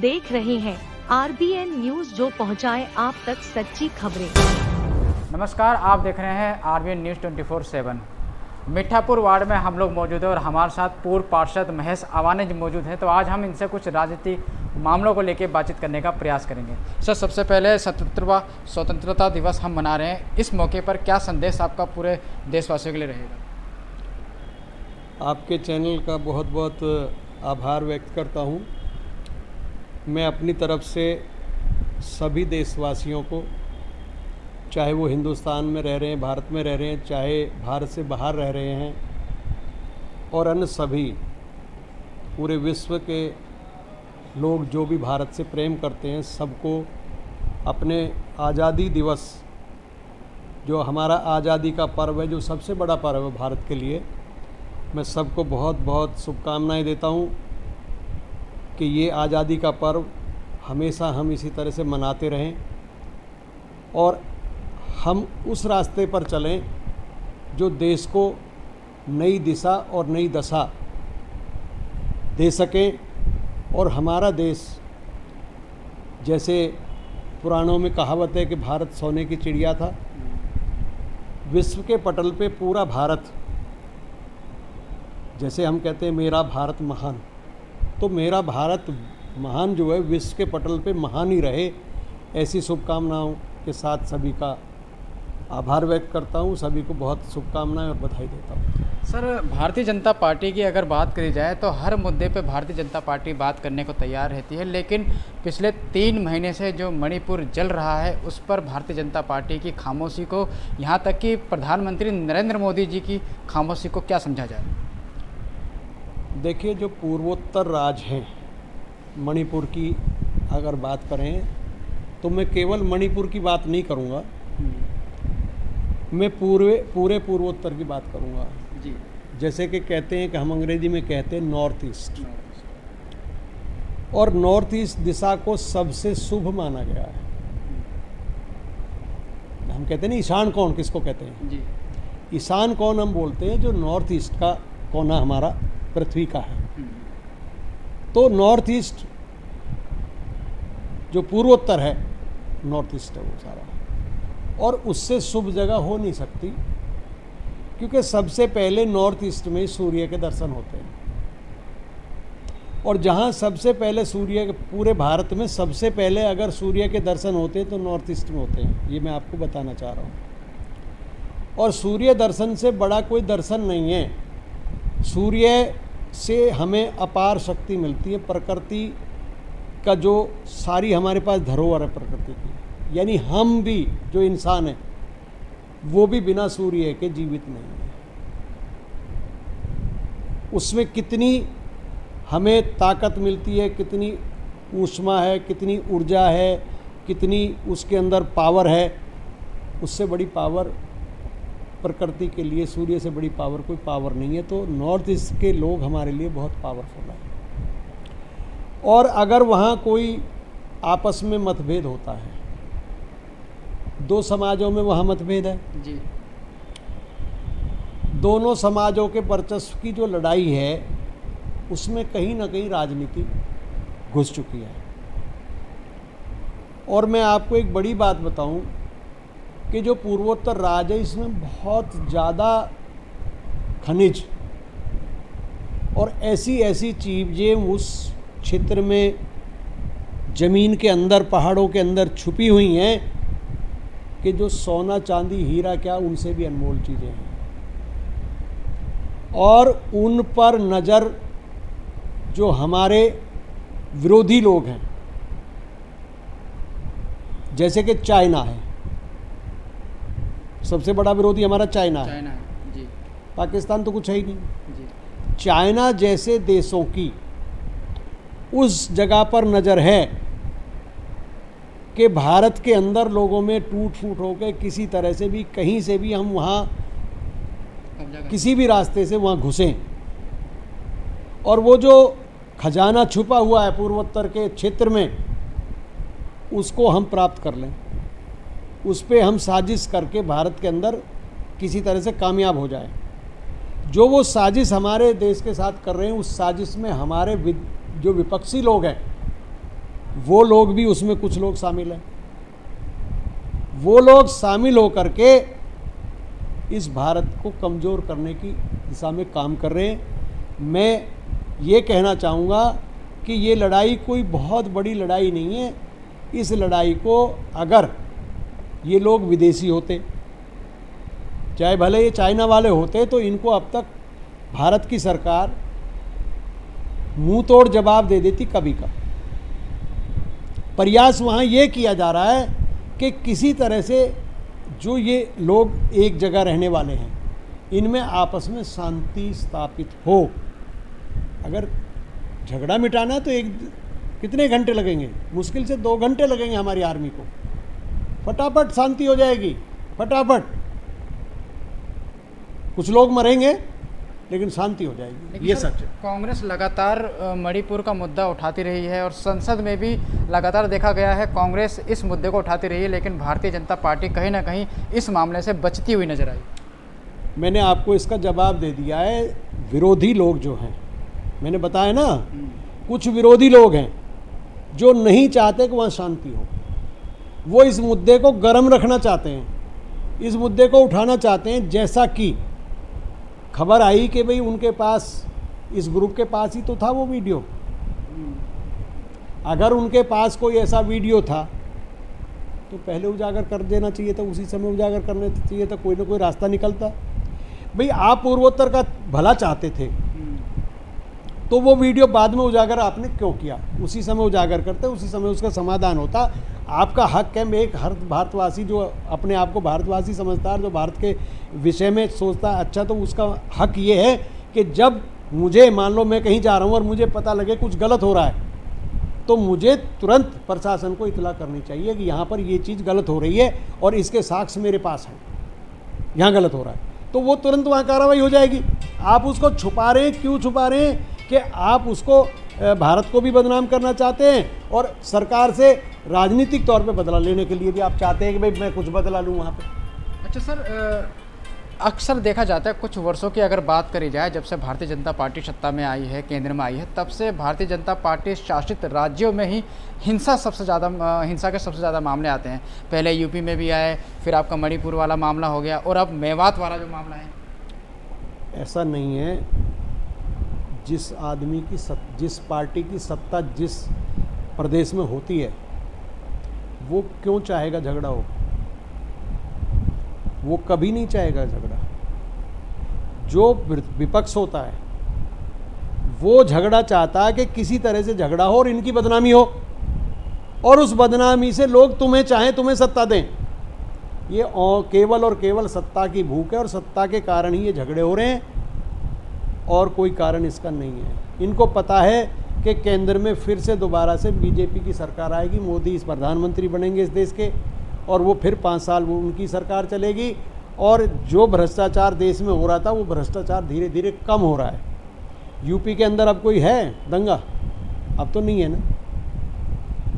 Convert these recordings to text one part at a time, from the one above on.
देख रहे हैं RBN न्यूज, जो पहुंचाए आप तक सच्ची खबरें। नमस्कार, आप देख रहे हैं RBN न्यूज 24/7। मीठापुर वार्ड में हम लोग मौजूद हैं और हमारे साथ पूर्व पार्षद महेश अवाने जी मौजूद हैं। तो आज हम इनसे कुछ राजनीतिक मामलों को लेकर बातचीत करने का प्रयास करेंगे। सर, सबसे पहले स्वतंत्रता दिवस हम मना रहे हैं, इस मौके पर क्या संदेश आपका पूरे देशवासियों के लिए रहेगा? आपके चैनल का बहुत बहुत आभार व्यक्त करता हूं। मैं अपनी तरफ से सभी देशवासियों को, चाहे वो हिंदुस्तान में रह रहे हैं, भारत में रह रहे हैं, चाहे भारत से बाहर रह रहे हैं, और अन्य सभी पूरे विश्व के लोग जो भी भारत से प्रेम करते हैं, सबको अपने आज़ादी दिवस, जो हमारा आज़ादी का पर्व है, जो सबसे बड़ा पर्व है भारत के लिए, मैं सबको बहुत बहुत शुभकामनाएं देता हूं कि ये आज़ादी का पर्व हमेशा हम इसी तरह से मनाते रहें और हम उस रास्ते पर चलें जो देश को नई दिशा और नई दशा दे सकें। और हमारा देश, जैसे पुराणों में कहावत है कि भारत सोने की चिड़िया था, विश्व के पटल पे पूरा भारत, जैसे हम कहते हैं मेरा भारत महान, तो मेरा भारत महान जो है विश्व के पटल पे महान ही रहे, ऐसी शुभकामनाओं के साथ सभी का आभार व्यक्त करता हूँ। सभी को बहुत शुभकामनाएं और बधाई देता हूँ। सर, भारतीय जनता पार्टी की अगर बात करी जाए तो हर मुद्दे पे भारतीय जनता पार्टी बात करने को तैयार रहती है, लेकिन पिछले 3 महीने से जो मणिपुर जल रहा है उस पर भारतीय जनता पार्टी की खामोशी को, यहाँ तक कि प्रधानमंत्री नरेंद्र मोदी जी की खामोशी को क्या समझा जाए? देखिए, जो पूर्वोत्तर राज्य हैं, मणिपुर की अगर बात करें तो मैं केवल मणिपुर की बात नहीं करूँगा, मैं पूरे पूर्वोत्तर की बात करूँगा जी। जैसे कि कहते हैं कि हम अंग्रेजी में कहते हैं नॉर्थ ईस्ट, और नॉर्थ ईस्ट दिशा को सबसे शुभ माना गया है। हम कहते हैं ना ईशान कौन किसको कहते हैं जी। ईशान कौन हम बोलते हैं जो नॉर्थ ईस्ट का कोना हमारा पृथ्वी का है। तो नॉर्थ ईस्ट जो पूर्वोत्तर है, नॉर्थ ईस्ट है वो सारा, और उससे शुभ जगह हो नहीं सकती, क्योंकि सबसे पहले नॉर्थ ईस्ट में सूर्य के दर्शन होते हैं। और जहाँ सबसे पहले सूर्य, पूरे भारत में सबसे पहले अगर सूर्य के दर्शन होते हैं तो नॉर्थ ईस्ट में होते हैं, ये मैं आपको बताना चाह रहा हूँ। और सूर्य दर्शन से बड़ा कोई दर्शन नहीं है। सूर्य से हमें अपार शक्ति मिलती है, प्रकृति का जो सारी हमारे पास धरोहर है प्रकृति की, यानी हम भी जो इंसान हैं वो भी बिना सूर्य के जीवित नहीं है। उसमें कितनी हमें ताकत मिलती है, कितनी ऊष्मा है, कितनी ऊर्जा है, कितनी उसके अंदर पावर है, उससे बड़ी पावर प्रकृति के लिए सूर्य से बड़ी पावर कोई पावर नहीं है। तो नॉर्थ ईस्ट के लोग हमारे लिए बहुत पावरफुल है। और अगर वहाँ कोई आपस में मतभेद होता है, दो समाजों में वहाँ मतभेद है जी, दोनों समाजों के वर्चस्व की जो लड़ाई है उसमें कहीं ना कहीं राजनीति घुस चुकी है। और मैं आपको एक बड़ी बात बताऊं कि जो पूर्वोत्तर राज्य है, इसमें बहुत ज़्यादा खनिज और ऐसी चीज़ें उस क्षेत्र में ज़मीन के अंदर, पहाड़ों के अंदर छुपी हुई हैं कि जो सोना, चांदी, हीरा क्या, उनसे भी अनमोल चीज़ें हैं। और उन पर नज़र जो हमारे विरोधी लोग हैं, जैसे कि चाइना है, सबसे बड़ा विरोधी हमारा चाइना है जी। पाकिस्तान तो कुछ है ही नहीं जी। चाइना जैसे देशों की उस जगह पर नज़र है कि भारत के अंदर लोगों में टूट फूट होकर किसी तरह से भी, कहीं से भी हम वहाँ किसी भी रास्ते से वहाँ घुसें और वो जो खजाना छुपा हुआ है पूर्वोत्तर के क्षेत्र में, उसको हम प्राप्त कर लें, उस पर हम साजिश करके भारत के अंदर किसी तरह से कामयाब हो जाए। जो वो साजिश हमारे देश के साथ कर रहे हैं, उस साजिश में हमारे जो विपक्षी लोग हैं वो लोग भी उसमें कुछ लोग शामिल हैं। वो लोग शामिल होकर के इस भारत को कमज़ोर करने की दिशा में काम कर रहे हैं। मैं ये कहना चाहूँगा कि ये लड़ाई कोई बहुत बड़ी लड़ाई नहीं है। इस लड़ाई को अगर ये लोग विदेशी होते, चाहे भले ये चाइना वाले होते, तो इनको अब तक भारत की सरकार मुंह तोड़ जवाब दे देती कभी का। प्रयास वहाँ ये किया जा रहा है कि किसी तरह से जो ये लोग एक जगह रहने वाले हैं, इनमें आपस में शांति स्थापित हो। अगर झगड़ा मिटाना है तो कितने घंटे लगेंगे? मुश्किल से 2 घंटे लगेंगे हमारी आर्मी को, फटाफट शांति हो जाएगी, फटाफट। कुछ लोग मरेंगे लेकिन शांति हो जाएगी, ये सच है। कांग्रेस लगातार मणिपुर का मुद्दा उठाती रही है और संसद में भी लगातार देखा गया है कांग्रेस इस मुद्दे को उठाती रही है, लेकिन भारतीय जनता पार्टी कहीं ना कहीं इस मामले से बचती हुई नजर आई। मैंने आपको इसका जवाब दे दिया है। विरोधी लोग जो हैं, मैंने बताया ना, कुछ विरोधी लोग हैं जो नहीं चाहते कि वहाँ शांति हो। वो इस मुद्दे को गर्म रखना चाहते हैं, इस मुद्दे को उठाना चाहते हैं। जैसा कि खबर आई कि भाई उनके पास, इस ग्रुप के पास ही तो था वो वीडियो। अगर उनके पास कोई ऐसा वीडियो था तो पहले उजागर कर देना चाहिए था, उसी समय उजागर करना चाहिए था, कोई ना कोई रास्ता निकलता। भाई आप पूर्वोत्तर का भला चाहते थे तो वो वीडियो बाद में उजागर आपने क्यों किया? उसी समय उजागर करते, उसी समय उसका समाधान होता। आपका हक है। मैं एक हर भारतवासी जो अपने आप को भारतवासी समझता है, जो भारत के विषय में सोचता है अच्छा, तो उसका हक ये है कि जब मुझे, मान लो मैं कहीं जा रहा हूँ और मुझे पता लगे कुछ गलत हो रहा है, तो मुझे तुरंत प्रशासन को इतला करनी चाहिए कि यहाँ पर ये चीज़ गलत हो रही है और इसके साक्ष्य मेरे पास हैं, यहाँ गलत हो रहा है, तो वो तुरंत वहाँ कार्रवाई हो जाएगी। आप उसको छुपा रहे हैं, क्यों छुपा रहे हैं? कि आप उसको, भारत को भी बदनाम करना चाहते हैं और सरकार से राजनीतिक तौर पे बदला लेने के लिए भी आप चाहते हैं कि भाई मैं कुछ बदला लूँ वहाँ पे। अच्छा सर, अक्सर देखा जाता है, कुछ वर्षों की अगर बात करी जाए, जब से भारतीय जनता पार्टी सत्ता में आई है, केंद्र में आई है, तब से भारतीय जनता पार्टी शासित राज्यों में ही हिंसा के सबसे ज़्यादा मामले आते हैं। पहले यूपी में भी आए, फिर आपका मणिपुर वाला मामला हो गया और अब मेवात वाला जो मामला है। ऐसा नहीं है। जिस आदमी की जिस पार्टी की सत्ता जिस प्रदेश में होती है, वो क्यों चाहेगा झगड़ा हो? वो कभी नहीं चाहेगा झगड़ा। जो विपक्ष होता है वो झगड़ा चाहता है कि किसी तरह से झगड़ा हो और इनकी बदनामी हो, और उस बदनामी से लोग तुम्हें चाहें, तुम्हें सत्ता दें। ये केवल और केवल सत्ता की भूख है और सत्ता के कारण ही ये झगड़े हो रहे हैं, और कोई कारण इसका नहीं है। इनको पता है कि केंद्र में फिर से दोबारा से बीजेपी की सरकार आएगी, मोदी इस प्रधानमंत्री बनेंगे इस देश के, और वो फिर 5 साल वो उनकी सरकार चलेगी, और जो भ्रष्टाचार देश में हो रहा था वो भ्रष्टाचार धीरे धीरे कम हो रहा है। यूपी के अंदर अब कोई है दंगा? अब तो नहीं है ना।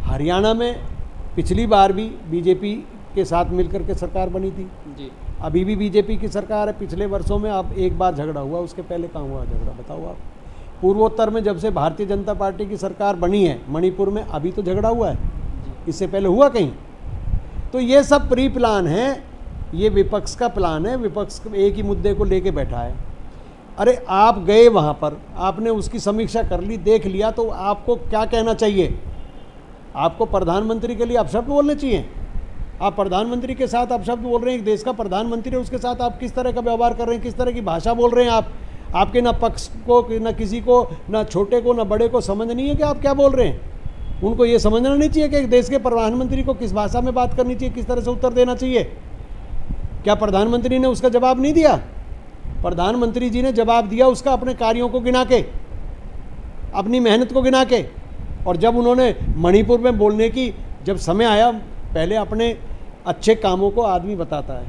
हरियाणा में पिछली बार भी बीजेपी के साथ मिलकर के सरकार बनी थी जी, अभी भी बीजेपी की सरकार है। पिछले वर्षों में अब एक बार झगड़ा हुआ, उसके पहले कहाँ हुआ झगड़ा, बताओ आप? पूर्वोत्तर में जब से भारतीय जनता पार्टी की सरकार बनी है, मणिपुर में अभी तो झगड़ा हुआ है, इससे पहले हुआ कहीं? तो ये सब प्री प्लान है, ये विपक्ष का प्लान है। विपक्ष एक ही मुद्दे को लेके बैठा है। अरे आप गए वहाँ पर, आपने उसकी समीक्षा कर ली, देख लिया, तो आपको क्या कहना चाहिए? आपको प्रधानमंत्री के लिए अपशब्द बोलने चाहिए। आप प्रधानमंत्री के साथ अपशब्द बोल रहे हैं, एक देश का प्रधानमंत्री है, उसके साथ आप किस तरह का व्यवहार कर रहे हैं, किस तरह की भाषा बोल रहे हैं आप? आपके ना पक्ष को, ना किसी को, ना छोटे को, ना बड़े को समझ नहीं है कि आप क्या बोल रहे हैं। उनको ये समझना नहीं चाहिए कि एक देश के प्रधानमंत्री को किस भाषा में बात करनी चाहिए, किस तरह से उत्तर देना चाहिए। क्या प्रधानमंत्री ने उसका जवाब नहीं दिया? प्रधानमंत्री जी ने जवाब दिया उसका अपने कार्यों को गिना के, अपनी मेहनत को गिना के। और जब उन्होंने मणिपुर में बोलने की जब समय आया, पहले अपने अच्छे कामों को आदमी बताता है,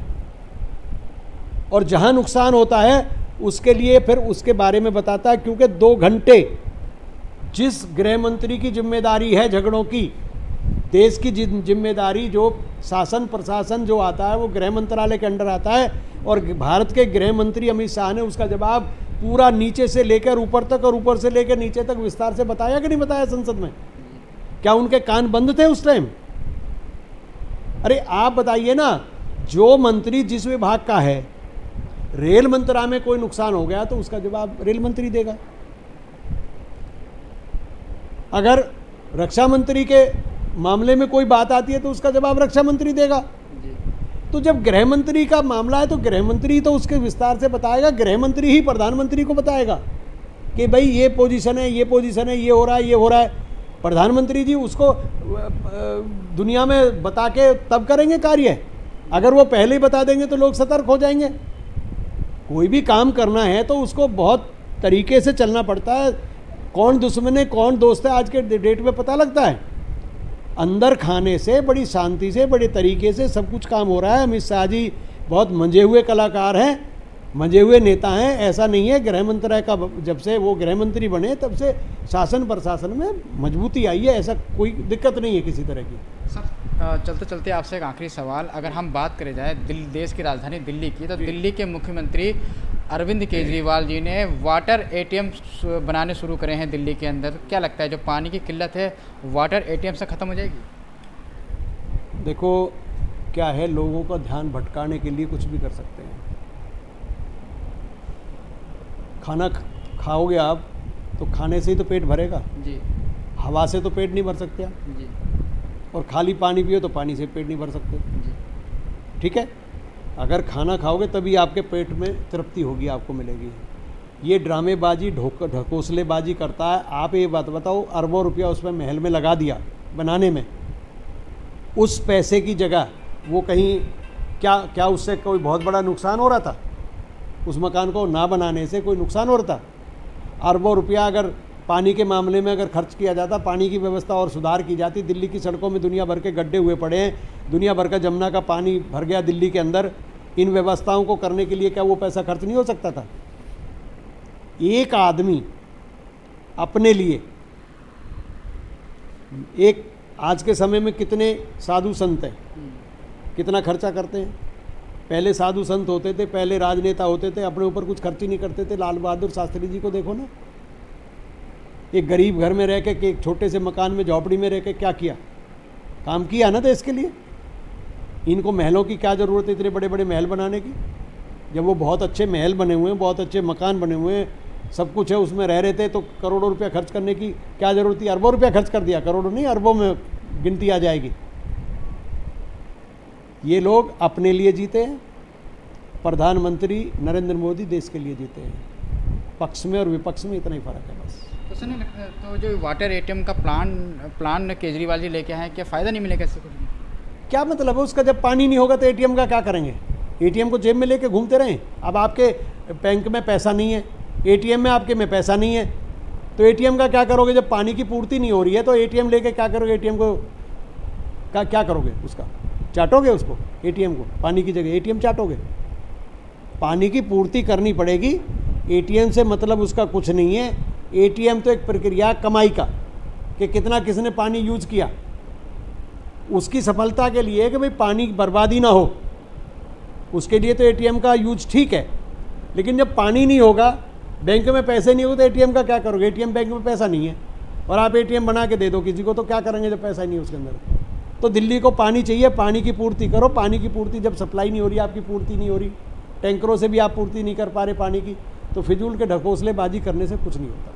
और जहां नुकसान होता है उसके लिए फिर उसके बारे में बताता है। क्योंकि 2 घंटे जिस गृह मंत्री की जिम्मेदारी है झगड़ों की, देश की जिम्मेदारी जो शासन प्रशासन जो आता है वो गृह मंत्रालय के अंडर आता है, और भारत के गृह मंत्री अमित शाह ने उसका जवाब पूरा नीचे से लेकर ऊपर तक और ऊपर से लेकर नीचे तक विस्तार से बताया कि नहीं बताया संसद में? क्या उनके कान बंद थे उस टाइम? अरे आप बताइए ना, जो मंत्री जिस विभाग का है, रेल मंत्रालय में कोई नुकसान हो गया तो उसका जवाब रेल मंत्री देगा। अगर रक्षा मंत्री के मामले में कोई बात आती है तो उसका जवाब रक्षा मंत्री देगा। तो जब गृह मंत्री का मामला है तो गृह मंत्री तो उसके विस्तार से बताएगा, गृह मंत्री ही प्रधानमंत्री को बताएगा कि भाई ये पोजीशन है, ये पोजीशन है, ये हो रहा है, ये हो रहा है। प्रधानमंत्री जी उसको दुनिया में बता के तब करेंगे कार्य। अगर वो पहले ही बता देंगे तो लोग सतर्क हो जाएंगे। कोई भी काम करना है तो उसको बहुत तरीके से चलना पड़ता है। कौन दुश्मन है कौन दोस्त है आज के डेट में पता लगता है। अंदर खाने से बड़ी शांति से बड़े तरीके से सब कुछ काम हो रहा है। अमित शाह जी बहुत मंजे हुए कलाकार हैं, मंजे हुए नेता हैं। ऐसा नहीं है, गृह मंत्रालय का जब से वो गृह मंत्री बने तब से शासन प्रशासन में मजबूती आई है। ऐसा कोई दिक्कत नहीं है किसी तरह की। सर चलते चलते आपसे एक आखिरी सवाल, अगर हम बात करें जाए देश की राजधानी दिल्ली की, तो दिल्ली के मुख्यमंत्री अरविंद केजरीवाल जी ने वाटर एटीएम बनाने शुरू करे हैं दिल्ली के अंदर। क्या लगता है जो पानी की किल्लत है वाटर एटीएम से ख़त्म हो जाएगी? देखो क्या है, लोगों का ध्यान भटकाने के लिए कुछ भी कर सकते हैं। खाना खाओगे आप तो खाने से ही तो पेट भरेगा जी, हवा से तो पेट नहीं भर सकते आप। जी, और खाली पानी पियो तो पानी से पेट नहीं भर सकते। जी, ठीक है, अगर खाना खाओगे तभी आपके पेट में तृप्ति होगी, आपको मिलेगी। ये ड्रामेबाजी ढकोसलेबाजी करता है। आप ये बात बताओ, अरबों रुपया उसमें महल में लगा दिया बनाने में, उस पैसे की जगह वो कहीं क्या उससे कोई बहुत बड़ा नुकसान हो रहा था? उस मकान को ना बनाने से कोई नुकसान हो रहा था? अरबों रुपया अगर पानी के मामले में अगर खर्च किया जाता, पानी की व्यवस्था और सुधार की जाती। दिल्ली की सड़कों में दुनिया भर के गड्ढे हुए पड़े हैं, दुनिया भर का जमुना का पानी भर गया दिल्ली के अंदर। इन व्यवस्थाओं को करने के लिए क्या वो पैसा खर्च नहीं हो सकता था? एक आदमी अपने लिए, एक आज के समय में कितने साधु संत हैं, कितना खर्चा करते हैं। पहले साधु संत होते थे, पहले राजनेता होते थे, अपने ऊपर कुछ खर्च ही नहीं करते थे। लाल बहादुर शास्त्री जी को देखो ना, एक गरीब घर में रह के, एक छोटे से मकान में झोपड़ी में रह के क्या किया, काम किया ना देश के लिए। इनको महलों की क्या ज़रूरत है, इतने बड़े बड़े महल बनाने की, जब वो बहुत अच्छे महल बने हुए हैं, बहुत अच्छे मकान बने हुए हैं, सब कुछ है, उसमें रह रहे थे, तो करोड़ों रुपया खर्च करने की क्या ज़रूरत थी? अरबों रुपया खर्च कर दिया, करोड़ों नहीं अरबों में गिनती आ जाएगी। ये लोग अपने लिए जीते हैं, प्रधानमंत्री नरेंद्र मोदी देश के लिए जीते हैं। पक्ष में और विपक्ष में इतना ही फर्क है बस। तो सर नहीं लगता, तो जो वाटर एटीएम का प्लान केजरीवाल जी लेके आए हैं, क्या फ़ायदा नहीं मिलेगा इससे? कुछ नहीं, क्या मतलब है उसका? जब पानी नहीं होगा तो एटीएम का क्या करेंगे? एटीएम को जेब में लेके घूमते रहें? अब आपके बैंक में पैसा नहीं है, एटीएम में आपके में पैसा नहीं है, तो एटीएम का क्या करोगे? जब पानी की पूर्ति नहीं हो रही है तो एटीएम लेके क्या करोगे? एटीएम को क्या करोगे? उसका चाटोगे उसको, एटीएम को, पानी की जगह एटीएम चाटोगे? पानी की पूर्ति करनी पड़ेगी। एटीएम से मतलब उसका कुछ नहीं है। एटीएम तो एक प्रक्रिया कमाई का, कि कितना किसने पानी यूज किया, उसकी सफलता के लिए कि भाई पानी बर्बादी ना हो, उसके लिए तो एटीएम का यूज ठीक है। लेकिन जब पानी नहीं होगा, बैंक में पैसे नहीं होगा, तो एटीएम का क्या करोगे? एटीएम बैंक में पैसा नहीं है और आप एटीएम बना के दे दो किसी को, तो क्या करेंगे जब पैसा ही नहीं है उसके अंदर? तो दिल्ली को पानी चाहिए, पानी की पूर्ति करो। पानी की पूर्ति जब सप्लाई नहीं हो रही, आपकी पूर्ति नहीं हो रही, टैंकरों से भी आप पूर्ति नहीं कर पा रहे पानी की, तो फिजूल के ढकोसलेबाजी करने से कुछ नहीं होता।